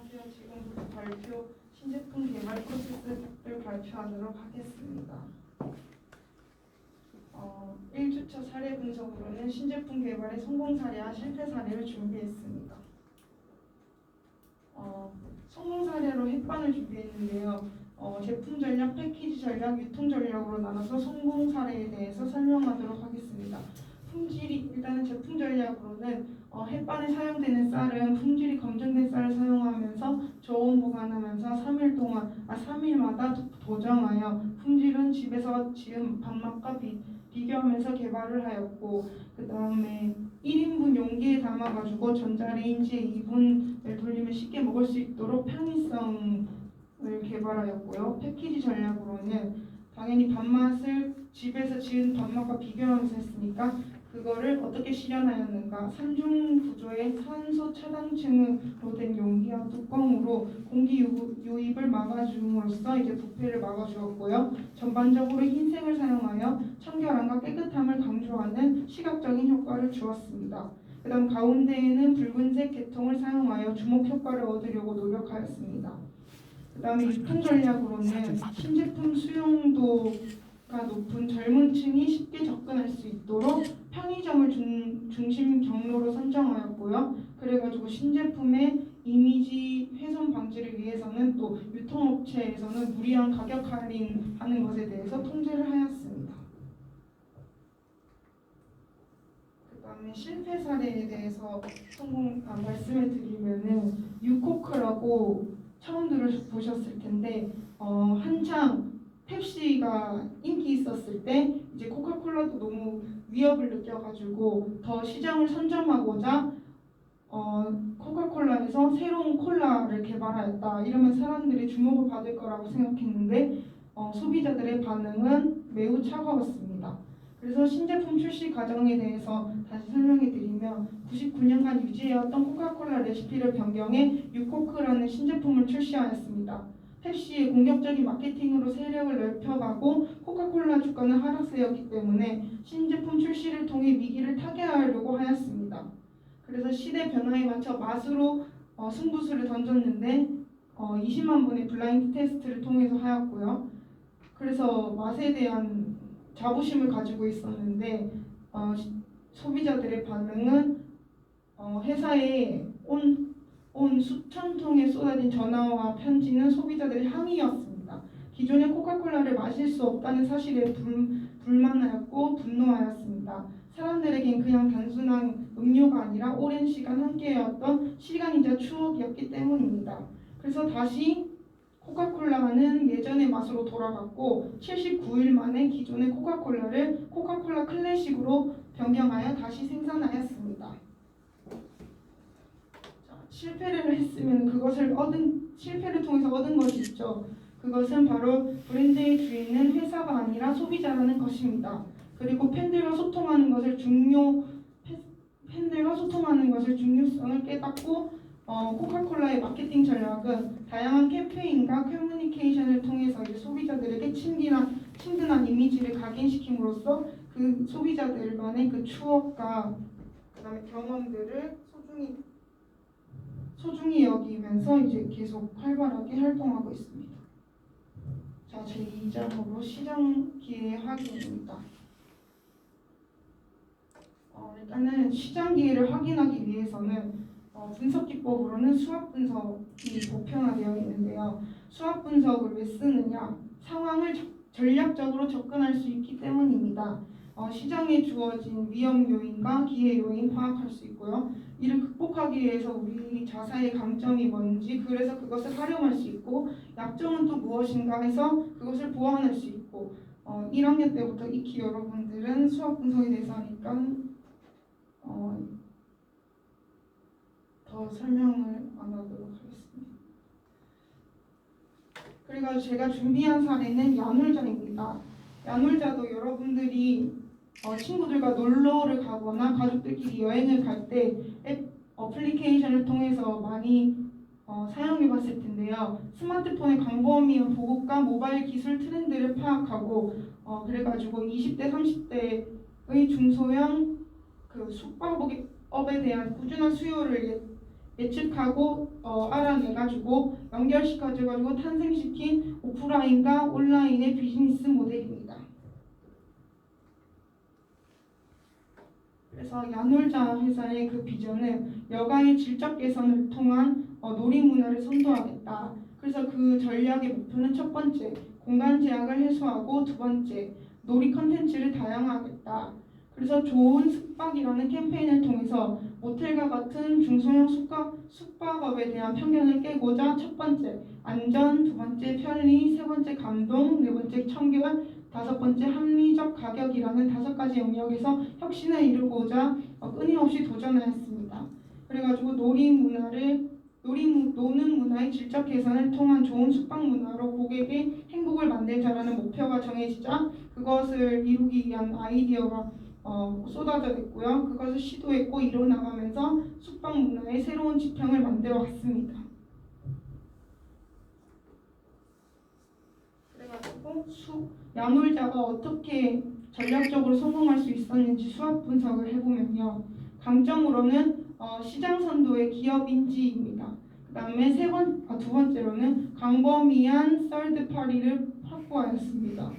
안녕하세요. 지금부터 발표 신제품 개발 프로세스를 발표하도록 하겠습니다. 1주차 사례 분석으로는 신제품 개발의 성공 사례와 실패 사례를 준비했습니다. 성공 사례로 핵반을 준비했는데요. 제품 전략, 패키지 전략, 유통 전략으로 나눠서 성공 사례에 대해서 설명하도록 하겠습니다. 품질이 일단은 제품 전략으로는 햇반에 사용되는 쌀은 품질이 검증된 쌀을 사용하면서 저온 보관하면서 3일마다 도정하여 품질은 집에서 지은 밥맛과 비교하면서 개발을 하였고, 그 다음에 1인분 용기에 담아가지고 전자레인지에 2분을 돌리면 쉽게 먹을 수 있도록 편의성을 개발하였고요. 패키지 전략으로는 당연히 밥맛을 집에서 지은 밥맛과 비교하면서 했으니까 그거를 어떻게 실현하였는가? 3중 구조의 산소 차단층으로 된 용기와 뚜껑으로 공기 유입을 막아줌으로써 이제 부패를 막아주었고요. 전반적으로 흰색을 사용하여 청결함과 깨끗함을 강조하는 시각적인 효과를 주었습니다. 그 다음 가운데에는 붉은색 계통을 사용하여 주목 효과를 얻으려고 노력하였습니다. 그 다음에 유통 전략으로는 신제품 수용도가 높은 젊은 층이 쉽게 접근할 수 있도록 편의점을 중심 경로로 선정하였고요. 그래가지고 신제품의 이미지 훼손 방지를 위해서는 또 유통업체에서는 무리한 가격 할인하는 것에 대해서 통제를 하였습니다. 그 다음에 실패 사례에 대해서 말씀을 드리면은 유코크라고 처음 들어보셨을 텐데 한창 펩시가 인기 있었을 때 이제 코카콜라도 너무 위협을 느껴가지고 더 시장을 선점하고자 코카콜라에서 새로운 콜라를 개발하였다. 이러면 사람들이 주목을 받을 거라고 생각했는데 소비자들의 반응은 매우 차가웠습니다. 그래서 신제품 출시 과정에 대해서 다시 설명해 드리면 99년간 유지해왔던 코카콜라 레시피를 변경해 유코크라는 신제품을 출시하였습니다. 펩시의 공격적인 마케팅으로 세력을 넓혀가고 코카콜라 주가는 하락세였기 때문에 신제품 출시를 통해 위기를 타개하려고 하였습니다. 그래서 시대 변화에 맞춰 맛으로 승부수를 던졌는데 20만 번의 블라인드 테스트를 통해서 하였고요. 그래서 맛에 대한 자부심을 가지고 있었는데 소비자들의 반응은 회사에 온 수천 통에 쏟아진 전화와 편지는 소비자들의 항의였습니다. 기존의 코카콜라를 마실 수 없다는 사실에 불만하였고 분노하였습니다. 사람들에겐 그냥 단순한 음료가 아니라 오랜 시간 함께해왔던 시간이자 추억이었기 때문입니다. 그래서 다시 코카콜라는 예전의 맛으로 돌아갔고 79일 만에 기존의 코카콜라를 코카콜라 클래식으로 변경하여 다시 생산하였습니다. 실패를 했으면 실패를 통해서 얻은 것이 있죠. 그것은 바로 브랜드의 주인은 회사가 아니라 소비자라는 것입니다. 그리고 팬들과 소통하는 것을 중요성을 깨닫고 코카콜라의 마케팅 전략은 다양한 캠페인과 커뮤니케이션을 통해서 이제 소비자들에게 친근한 이미지를 각인시킴으로써 그 소비자들만의 그 추억과 그다음에 경험들을 소중히 여기면서 이제 계속 활발하게 활동하고 있습니다. 자, 제2장으로 시장 기회 확인입니다. 일단은 시장 기회를 확인하기 위해서는 분석 기법으로는 수학 분석이 보편화되어 있는데요. 수학 분석을 왜 쓰느냐? 상황을 전략적으로 접근할 수 있기 때문입니다. 시장에 주어진 위험 요인과 기회 요인 파악할 수 있고요. 이를 극복하기 위해서 우리 자사의 강점이 뭔지, 그래서 그것을 활용할 수 있고, 약점은 또 무엇인가 해서 그것을 보완할 수 있고, 1학년 때부터 익히 여러분들은 수학 분석에 대해서 하니까 더 설명을 안 하도록 하겠습니다. 그래가지고 제가 준비한 사례는 야놀자입니다. 야놀자도 여러분들이 친구들과 놀러를 가거나 가족들끼리 여행을 갈 때 어플리케이션을 통해서 많이 사용해 봤을 텐데요. 스마트폰의 광범위한 보급과 모바일 기술 트렌드를 파악하고 그래가지고 20대, 30대의 중소형 그 숙박업에 대한 꾸준한 수요를 예측하고 알아내가지고 연결시켜가지고 탄생시킨 오프라인과 온라인의 비즈니스 모델입니다. 그래서 야놀자 회사의 그 비전은 여가의 질적 개선을 통한 놀이 문화를 선도하겠다. 그래서 그 전략의 목표는 첫 번째, 공간 제약을 해소하고 두 번째, 놀이 컨텐츠를 다양화하겠다. 그래서 좋은 숙박이라는 캠페인을 통해서 모텔과 같은 중소형 숙박업에 대한 편견을 깨고자 첫 번째, 안전, 두 번째, 편리, 세 번째, 감동, 네 번째, 청결, 다섯 번째, 합리적 가격이라는 5가지 영역에서 혁신을 이루고자 끊임없이 도전하였습니다. 그래가지고 노는 문화의 질적 개선을 통한 좋은 숙박 문화로 고객의 행복을 만들자라는 목표가 정해지자 그것을 이루기 위한 아이디어가 쏟아져 있고요. 그것을 시도했고 이뤄나가면서 숙박 문화의 새로운 지평을 만들어 왔습니다. 그래가지고 야놀자가 어떻게 전략적으로 성공할 수 있었는지 수학 분석을 해보면요. 강점으로는 시장 선도의 기업 인지입니다. 그 다음에 두 번째로는 광범위한 서드 파리를 확보하였습니다.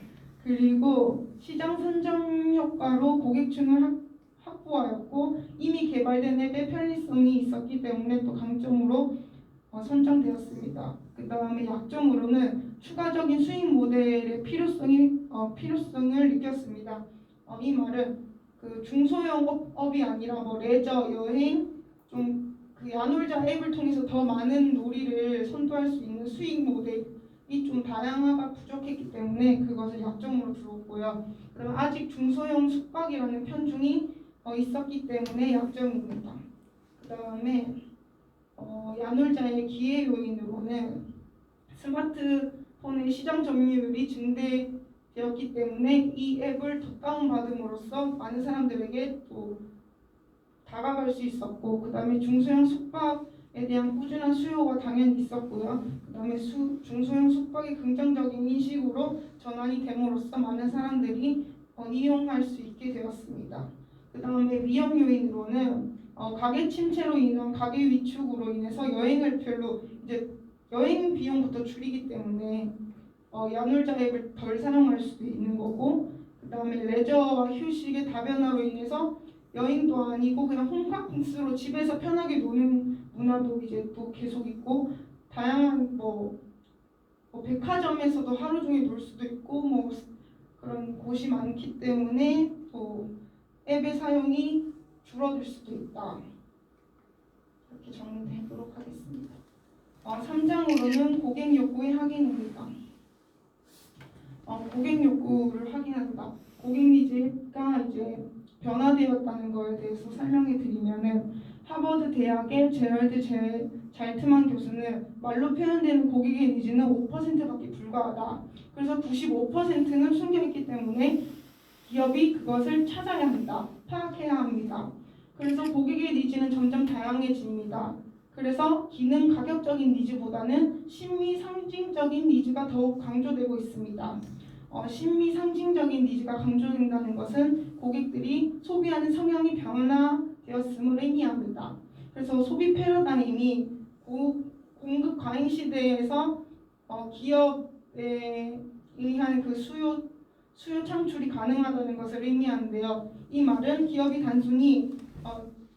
그리고 시장 선점 효과로 고객층을 확보하였고 이미 개발된 앱의 편리성이 있었기 때문에 또 강점으로 선정되었습니다. 그 다음에 약점으로는 추가적인 수익 모델의 필요성을 느꼈습니다. 이 말은 그 중소형 업이 아니라 레저, 여행, 좀 그 야놀자 앱을 통해서 더 많은 놀이를 선도할 수 있는 수익 모델이 좀 다양화가 부족했기 때문에 그것을 약점으로 두었고요. 그럼 아직 중소형 숙박이라는 편중이 있었기 때문에 약점입니다. 그 다음에 야놀자의 기회 요인으로는 스마트폰의 시장 점유율이 증대되었기 때문에 이 앱을 더 다운받음으로써 많은 사람들에게 또 다가갈 수 있었고 그 다음에 중소형 숙박에 대한 꾸준한 수요가 당연히 있었고요. 그 다음에 중소형 숙박의 긍정적인 인식으로 전환이 됨으로써 많은 사람들이 이용할 수 있게 되었습니다. 그 다음에 위험 요인으로는 가계 침체로 인한 가계 위축으로 인해서 여행을 별로 이제 여행 비용부터 줄이기 때문에 야놀자 앱을 덜 사용할 수도 있는 거고 그 다음에 레저와 휴식의 다변화로 인해서 여행도 아니고 그냥 홈카페스로 집에서 편하게 노는 문화도 이제 또 계속 있고 다양한 백화점에서도 하루 종일 놀 수도 있고 그런 곳이 많기 때문에 또 앱의 사용이 줄어들 수도 있다. 이렇게 정리하도록 하겠습니다. 3장으로는 고객 요구의 확인입니다. 고객 요구를 확인한다. 고객 니즈가 이제 변화되었다는 것에 대해서 설명해 드리면은 하버드 대학의 제럴드 잘트만 교수는 말로 표현되는 고객의 니즈는 5%밖에 불과하다. 그래서 95%는 숨겨있기 때문에 기업이 그것을 찾아야 한다. 파악해야 합니다. 그래서 고객의 니즈는 점점 다양해집니다. 그래서 기능 가격적인 니즈보다는 심미 상징적인 니즈가 더욱 강조되고 있습니다. 심미 상징적인 니즈가 강조된다는 것은 고객들이 소비하는 성향이 변화되었음을 의미합니다. 그래서 소비 패러다임이 공급 과잉 시대에서 기업에 의한 그 수요 창출이 가능하다는 것을 의미하는데요. 이 말은 기업이 단순히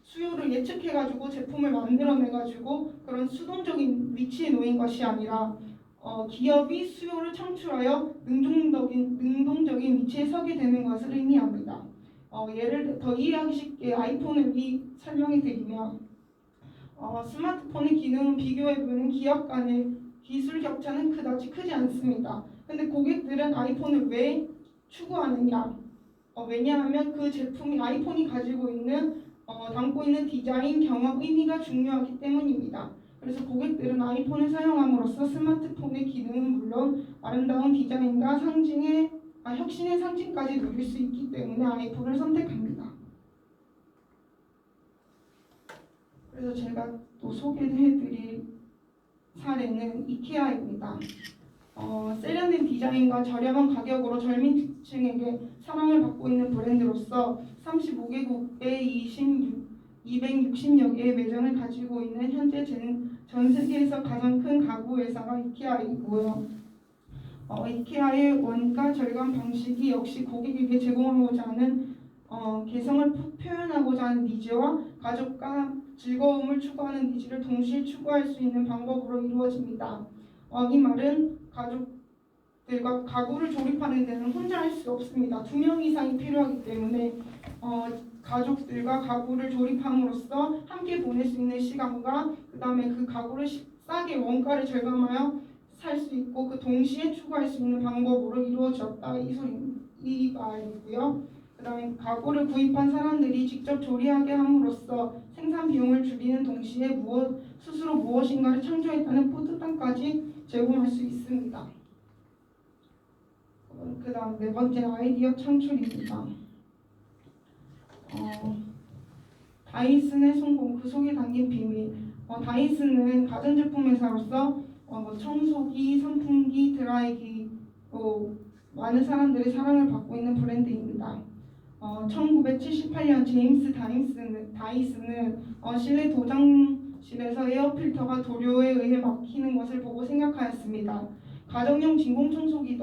수요를 예측해가지고 제품을 만들어내가지고 그런 수동적인 위치에 놓인 것이 아니라 기업이 수요를 창출하여 능동적인 위치에 서게 되는 것을 의미합니다. 예를 더 이해하기 쉽게 아이폰을 설명해 드리면 스마트폰의 기능을 비교해보면 기업 간의 기술 격차는 그다지 크지 않습니다. 근데 고객들은 아이폰을 왜 추구하느냐? 왜냐하면 그 제품이 아이폰이 가지고 있는 담고 있는 디자인, 경험, 의미가 중요하기 때문입니다. 그래서 고객들은 아이폰을 사용함으로써 스마트폰의 기능은 물론 아름다운 디자인과 혁신의 상징까지 누릴 수 있기 때문에 아이폰을 선택합니다. 그래서 제가 또 소개해드릴 사례는 이케아입니다. 세련된 디자인과 저렴한 가격으로 젊은층에게 사랑을 받고 있는 브랜드로서 35개국에 260여 개의 매장을 가지고 있는 현재 전 세계에서 가장 큰 가구 회사가 이케아이고요. 이케아의 원가 절감 방식이 역시 고객에게 제공하고자 하는 개성을 표현하고자 하는 니즈와 가족과 즐거움을 추구하는 니즈를 동시에 추구할 수 있는 방법으로 이루어집니다. 이 말은 가족들과 가구를 조립하는 데는 혼자 할 수 없습니다. 2명 이상이 필요하기 때문에 가족들과 가구를 조립함으로써 함께 보낼 수 있는 시간과 그 다음에 그 가구를 싸게 원가를 절감하여 살 수 있고 그 동시에 추구할 수 있는 방법으로 이루어졌다 이 말이고요. 그 다음에 가구를 구입한 사람들이 직접 조리하게 함으로써 생산 비용을 줄이는 동시에 스스로 무엇인가를 창조했다는 뿌듯함까지 제공할 수 있습니다. 그 다음 네 번째 아이디어 창출입니다. 다이슨의 성공, 그 속에 담긴 비밀. 다이슨은 가전제품 회사로서 청소기, 선풍기, 드라이기 많은 사람들의 사랑을 받고 있는 브랜드입니다. 1978년 제임스 다이슨은 실내 도장실에서 에어필터가 도료에 의해 막히는 것을 보고 생각하였습니다. 가정용 진공청소기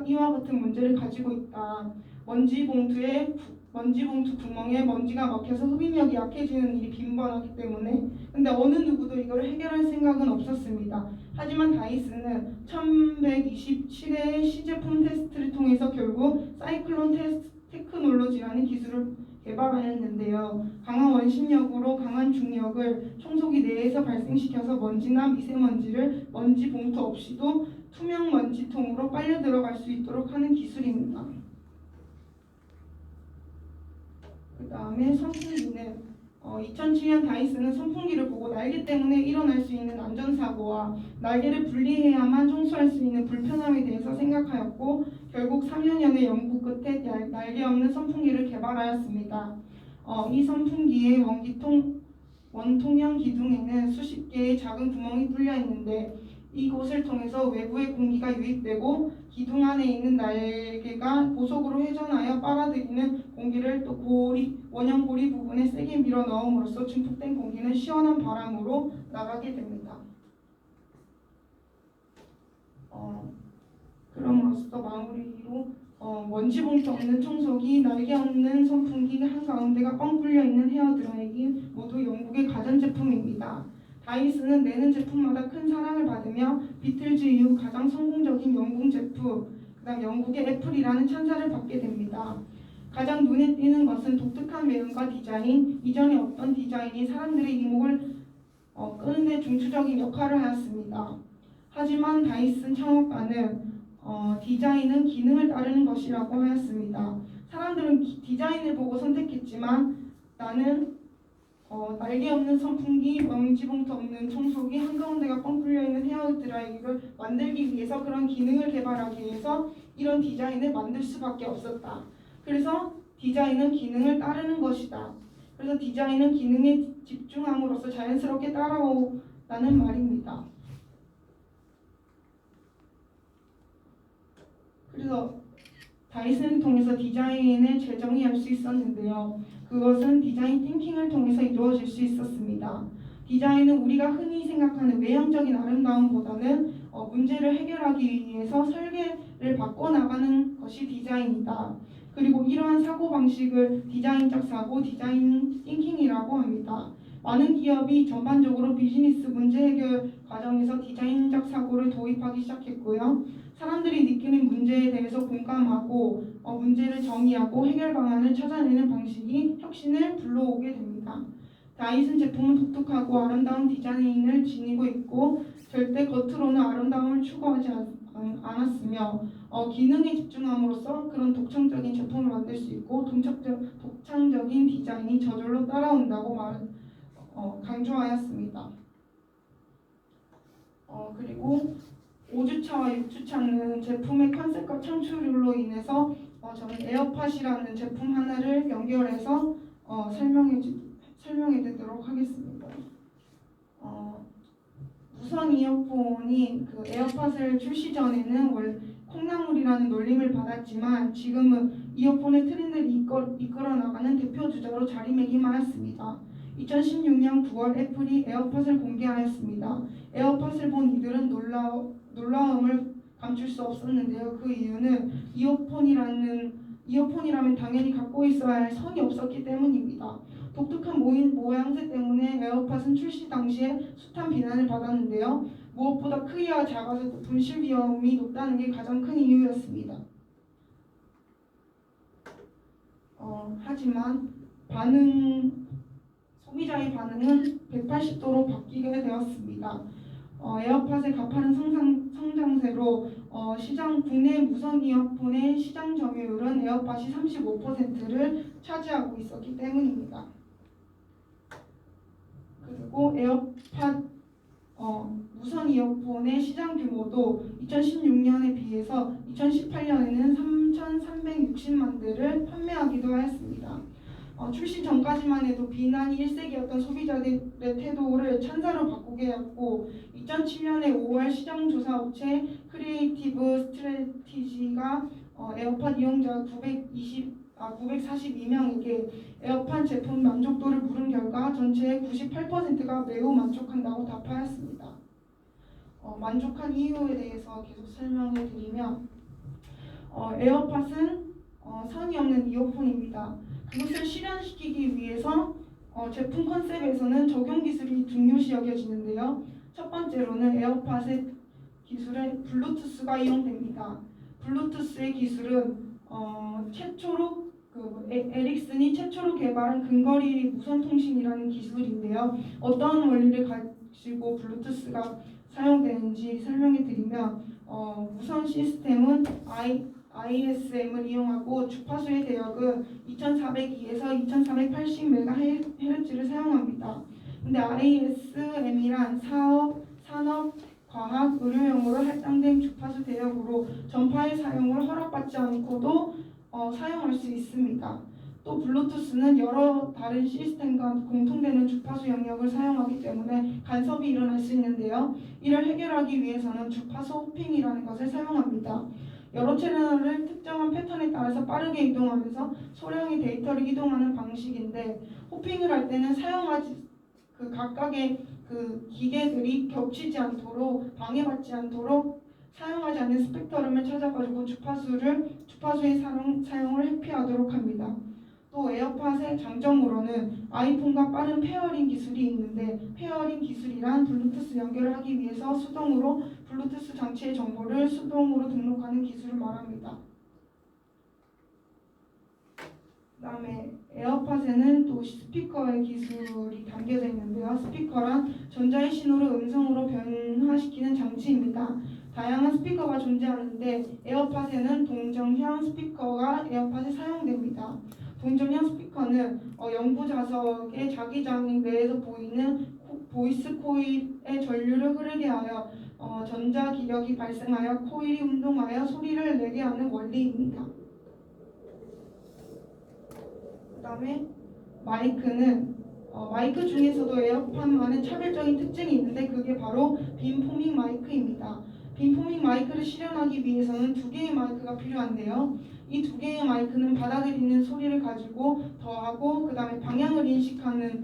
이와 같은 문제를 가지고 있다. 먼지 봉투 구멍에 먼지가 막혀서 흡입력이 약해지는 일이 빈번하기 때문에 근데 어느 누구도 이걸 해결할 생각은 없었습니다. 하지만 다이슨은 1127회의 시제품 테스트를 통해서 결국 사이클론 테크놀로지라는 기술을 개발하였는데요. 강한 원심력으로 강한 중력을 청소기 내에서 발생시켜서 먼지나 미세먼지를 먼지 봉투 없이도 투명 먼지통으로 빨려 들어갈 수 있도록 하는 기술입니다. 그 다음에 선풍기는 2007년 다이슨은 선풍기를 보고 날개 때문에 일어날 수 있는 안전사고와 날개를 분리해야만 청소할 수 있는 불편함에 대해서 생각하였고 결국 3년여의 연구 끝에 날개 없는 선풍기를 개발하였습니다. 이 선풍기의 원통형 기둥에는 수십 개의 작은 구멍이 뚫려 있는데 이곳을 통해서 외부의 공기가 유입되고 기둥 안에 있는 날개가 고속으로 회전하여 빨아들이는 공기를 또 원형 고리 부분에 세게 밀어 넣음으로써 증폭된 공기는 시원한 바람으로 나가게 됩니다. 그럼으로써 마무리로 먼지 봉투 없는 청소기, 날개 없는 선풍기, 한가운데가 뻥 뚫려 있는 헤어드라이기 모두 영국의 가전제품입니다. 다이슨은 내는 제품마다 큰 사랑을 받으며 비틀즈 이후 가장 성공적인 영국 제품, 그다음 영국의 애플이라는 찬사를 받게 됩니다. 가장 눈에 띄는 것은 독특한 외형과 디자인, 이전에 없던 디자인이 사람들의 이목을 끄는 데 중추적인 역할을 하였습니다. 하지만 다이슨 창업가는 디자인은 기능을 따르는 것이라고 하였습니다. 사람들은 디자인을 보고 선택했지만 나는 날개 없는 선풍기, 먼지 봉투 없는 청소기, 한가운데가 뻥 뚫려 있는 헤어드라이기를 만들기 위해서 그런 기능을 개발하기 위해서 이런 디자인을 만들 수밖에 없었다. 그래서 디자인은 기능을 따르는 것이다. 그래서 디자인은 기능에 집중함으로써 자연스럽게 따라오라는 말입니다. 그래서 다이슨을 통해서 디자인을 재정의할 수 있었는데요. 그것은 디자인 띵킹을 통해서 이루어질 수 있었습니다. 디자인은 우리가 흔히 생각하는 외형적인 아름다움보다는 문제를 해결하기 위해서 설계를 바꿔나가는 것이 디자인이다. 그리고 이러한 사고방식을 디자인적 사고, 디자인 띵킹이라고 합니다. 많은 기업이 전반적으로 비즈니스 문제 해결 과정에서 디자인적 사고를 도입하기 시작했고요. 사람들이 느끼는 문제에 대해서 공감하고 문제를 정의하고 해결 방안을 찾아내는 방식이 혁신을 불러오게 됩니다. 다이슨 제품은 독특하고 아름다운 디자인을 지니고 있고 절대 겉으로는 아름다움을 추구하지 않았으며 기능에 집중함으로써 그런 독창적인 제품을 만들 수 있고 독창적인 디자인이 저절로 따라온다고 강조하였습니다. 그리고 5주차와 6주차는 제품의 컨셉과 창출로 인해서 저는 에어팟이라는 제품 하나를 연결해서 설명해 드리도록 하겠습니다. 무선 이어폰이 그 에어팟을 출시 전에는 원래 콩나물이라는 놀림을 받았지만 지금은 이어폰의 트렌드를 이끌어 나가는 대표 주자로 자리매김하였습니다. 2016년 9월 애플이 에어팟을 공개하였습니다. 에어팟을 본 이들은 놀라움을 감출 수 없었는데요. 그 이유는 이어폰이라면 당연히 갖고 있어야 할 선이 없었기 때문입니다. 독특한 모양새 때문에 에어팟은 출시 당시에 숱한 비난을 받았는데요. 무엇보다 크기가 작아서 분실 위험이 높다는 게 가장 큰 이유였습니다. 하지만 소비자의 반응은 180도로 바뀌게 되었습니다. 에어팟의 가파른 성장세로 국내 무선 이어폰의 시장 점유율은 에어팟이 35%를 차지하고 있었기 때문입니다. 그리고 에어팟 무선 이어폰의 시장 규모도 2016년에 비해서 2018년에는 3,360만 대를 판매하기도 하였습니다. 출시 전까지만 해도 비난이 일색이었던 소비자들의 태도를 찬사로 바꾸게 했고 2007년에 5월 시장조사업체 크리에이티브 스트래티지가 에어팟 이용자 942명에게 에어팟 제품 만족도를 물은 결과 전체의 98%가 매우 만족한다고 답하였습니다. 만족한 이유에 대해서 계속 설명해 드리면 에어팟은 선이 없는 이어폰입니다. 그것을 실현시키기 위해서 제품 컨셉에서는 적용 기술이 중요시 여겨지는데요. 첫 번째로는 에어팟의 기술에 블루투스가 이용됩니다. 블루투스의 기술은 최초로 에릭슨이 최초로 개발한 근거리 무선 통신이라는 기술인데요. 어떤 원리를 가지고 블루투스가 사용되는지 설명해 드리면 무선 시스템은 ISM을 이용하고 주파수의 대역은 2402에서 2480MHz를 사용합니다. 근데 ISM이란 산업, 과학, 의료용으로 할당된 주파수 대역으로 전파의 사용을 허락받지 않고도 사용할 수 있습니다. 또 블루투스는 여러 다른 시스템과 공통되는 주파수 영역을 사용하기 때문에 간섭이 일어날 수 있는데요. 이를 해결하기 위해서는 주파수 호핑이라는 것을 사용합니다. 여러 채널을 특정한 패턴에 따라서 빠르게 이동하면서 소량의 데이터를 이동하는 방식인데 호핑을 할 때는 각각의 기계들이 겹치지 않도록 방해받지 않도록 사용하지 않는 스펙트럼을 찾아가지고 주파수의 사용을 회피하도록 합니다. 또 에어팟의 장점으로는 아이폰과 빠른 페어링 기술이 있는데 페어링 기술이란 블루투스 연결을 하기 위해서 수동으로 블루투스 장치의 정보를 수동으로 등록하는 기술을 말합니다. 그 다음에 에어팟에는 또 스피커의 기술이 담겨져 있는데요. 스피커란 전자의 신호를 음성으로 변화시키는 장치입니다. 다양한 스피커가 존재하는데 에어팟에는 동정형 스피커가 에어팟에 사용됩니다. 동정형 스피커는 영구 자석의 자기장 내에서 보이는 보이스 코일의 전류를 흐르게 하여 전자 기력이 발생하여 코일이 운동하여 소리를 내게 하는 원리입니다. 그 다음에 마이크는 마이크 중에서도 에어팟만의 차별적인 특징이 있는데 그게 바로 빔포밍 마이크입니다. 빔포밍 마이크를 실현하기 위해서는 두 개의 마이크가 필요한데요. 이 두 개의 마이크는 받아들이는 소리를 가지고 더하고 그 다음에 방향을 인식하는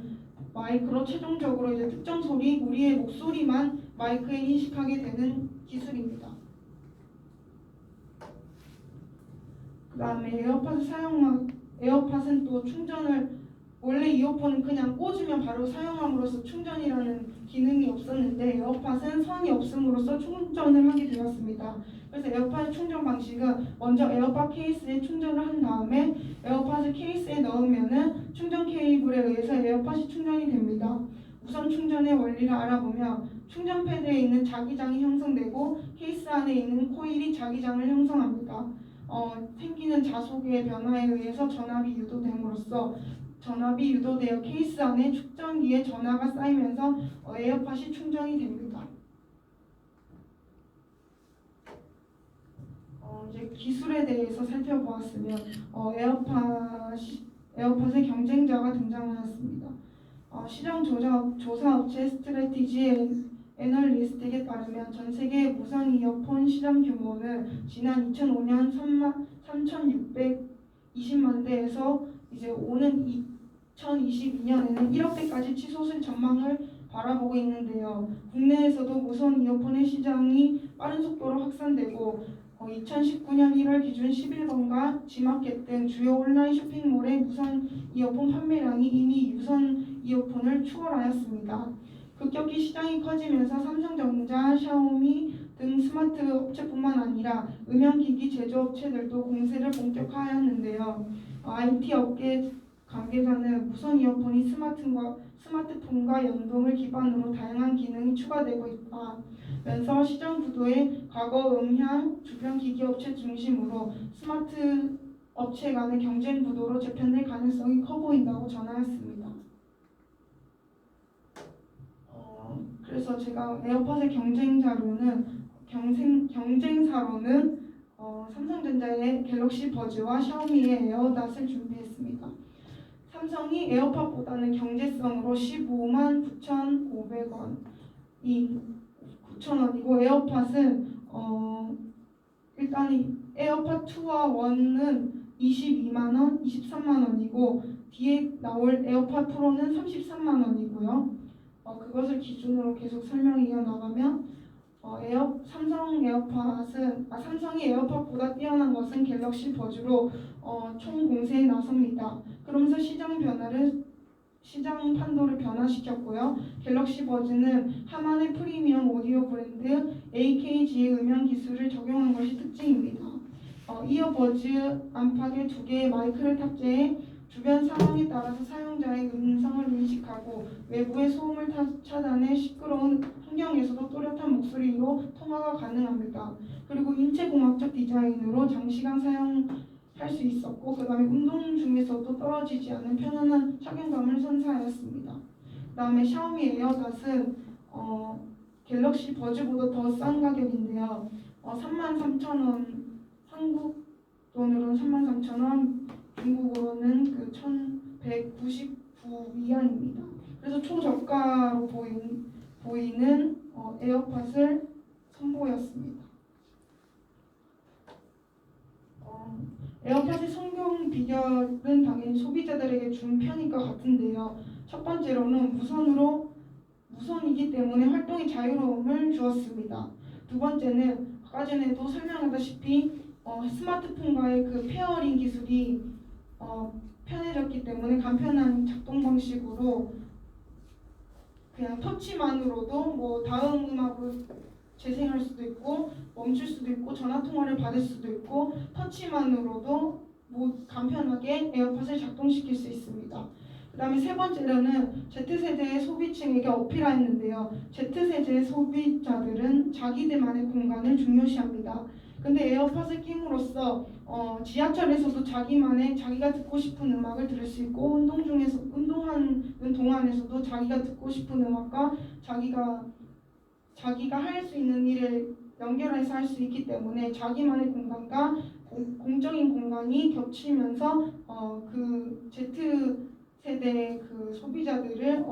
마이크로 최종적으로 이제 특정 소리, 우리의 목소리만 마이크에 인식하게 되는 기술입니다. 그 다음에 에어팟은 또 충전을 원래 이어폰은 그냥 꽂으면 바로 사용함으로써 충전이라는 기능이 없었는데 에어팟은 선이 없음으로써 충전을 하게 되었습니다. 그래서 에어팟 충전 방식은 먼저 에어팟 케이스에 충전을 한 다음에 에어팟을 케이스에 넣으면은 충전 케이블에 의해서 에어팟이 충전이 됩니다. 우선 충전의 원리를 알아보면 충전 패드에 있는 자기장이 형성되고 케이스 안에 있는 코일이 자기장을 형성합니다. 생기는 자속의 변화에 의해서 전압이 유도됨으로써 전압이 유도되어 케이스 안에 축전기에 전하가 쌓이면서 에어팟이 충전이 됩니다. 이제 기술에 대해서 살펴보았으면 에어팟의 경쟁자가 등장하였습니다. 시장 조사 업체 스트래티지 애널리스트에 따르면 전 세계 무선 이어폰 시장 규모는 지난 2005년 3,620만 대에서 이제 2022년에는 1억 대까지 치솟을 전망을 바라보고 있는데요. 국내에서도 무선 이어폰의 시장이 빠른 속도로 확산되고 2019년 1월 기준 11번가 G마켓 등 주요 온라인 쇼핑몰의 무선 이어폰 판매량이 이미 유선 이어폰을 추월하였습니다. 급격히 시장이 커지면서 삼성전자, 샤오미 등 스마트 업체뿐만 아니라 음향기기 제조업체들도 공세를 본격화하였는데요. IT 업계 관계자는 무선 이어폰이 스마트폰과 연동을 기반으로 다양한 기능이 추가되고 있다면서 시장 구도의 과거 음향 주변 기기 업체 중심으로 스마트 업체 간의 경쟁 구도로 재편될 가능성이 커 보인다고 전하였습니다. 그래서 제가 에어팟의 경쟁사로는 삼성전자의 갤럭시 버즈와 샤오미의 에어닷을 준비했습니다. 삼성이 에어팟보다는 경제성으로 15만 9,500원이고 에어팟은 일단 에어팟 2와 1은 22만 원, 23만 원이고 뒤에 나올 에어팟 프로는 33만 원이고요. 그것을 기준으로 계속 설명이 이어나가면 삼성이 에어팟보다 뛰어난 것은 갤럭시 버즈로 총 공세에 나섭니다. 그러면서 시장 판도를 변화시켰고요. 갤럭시 버즈는 하만의 프리미엄 오디오 브랜드 AKG의 음향 기술을 적용한 것이 특징입니다. 이어버즈 안팎에 2개의 마이크를 탑재해 주변 상황에 따라서 사용자의 음성을 인식하고 외부의 소음을 차단해 시끄러운 환경에서도 또렷한 목소리로 통화가 가능합니다. 그리고 인체공학적 디자인으로 장시간 사용할 수 있었고 그 다음에 운동 중에서도 떨어지지 않는 편안한 착용감을 선사하였습니다. 그 다음에 샤오미 에어닷은 갤럭시 버즈보다 더 싼 가격인데요. 33,000원, 한국 돈으로는 33,000원, 중국어로는 1,199 위안입니다. 그래서 초저가로 보이는 에어팟을 선보였습니다. 에어팟의 성공 비결은 당연히 소비자들에게 준 편일 것 같은데요. 첫 번째로는 무선이기 때문에 활동의 자유로움을 주었습니다. 두 번째는 아까 전에도 설명하다시피 스마트폰과의 그 페어링 기술이 편해졌기 때문에 간편한 작동 방식으로 그냥 터치만으로도 다음 음악을 재생할 수도 있고 멈출 수도 있고 전화 통화를 받을 수도 있고 터치만으로도 간편하게 에어팟을 작동시킬 수 있습니다. 그 다음에 세 번째로는 Z세대의 소비층에게 어필하였는데요. Z세대의 소비자들은 자기들만의 공간을 중요시합니다. 근데 에어팟을 끼므로써 지하철에서도 자기가 듣고 싶은 음악을 들을 수 있고 운동하는 동안에서도 자기가 듣고 싶은 음악과 자기가 할 수 있는 일을 연결해서 할 수 있기 때문에 자기만의 공간과 공적인 공간이 겹치면서 그 Z세대의 그 소비자들을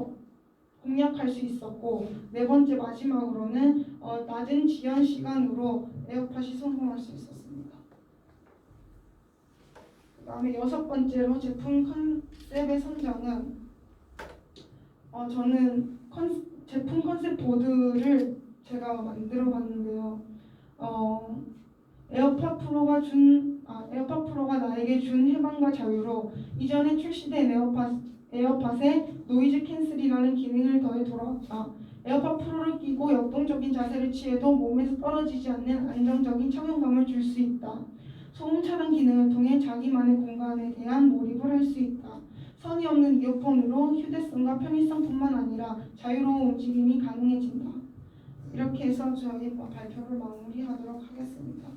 공략할 수 있었고 네 번째 마지막으로는 낮은 지연 시간으로 에어팟이 성공할 수 있었습니다. 그 다음에 여섯 번째로 제품 컨셉의 선정은 저는 제품 컨셉 보드를 제가 만들어 봤는데요. 에어팟 프로가 나에게 준 해방과 자유로 이전에 출시된 에어팟에 노이즈 캔슬이라는 기능을 더해 돌아왔다. 에어팟 프로를 끼고 역동적인 자세를 취해도 몸에서 떨어지지 않는 안정적인 착용감을 줄 수 있다. 소음 차단 기능을 통해 자기만의 공간에 대한 몰입을 할 수 있다. 선이 없는 이어폰으로 휴대성과 편의성뿐만 아니라 자유로운 움직임이 가능해진다. 이렇게 해서 저희 발표를 마무리하도록 하겠습니다.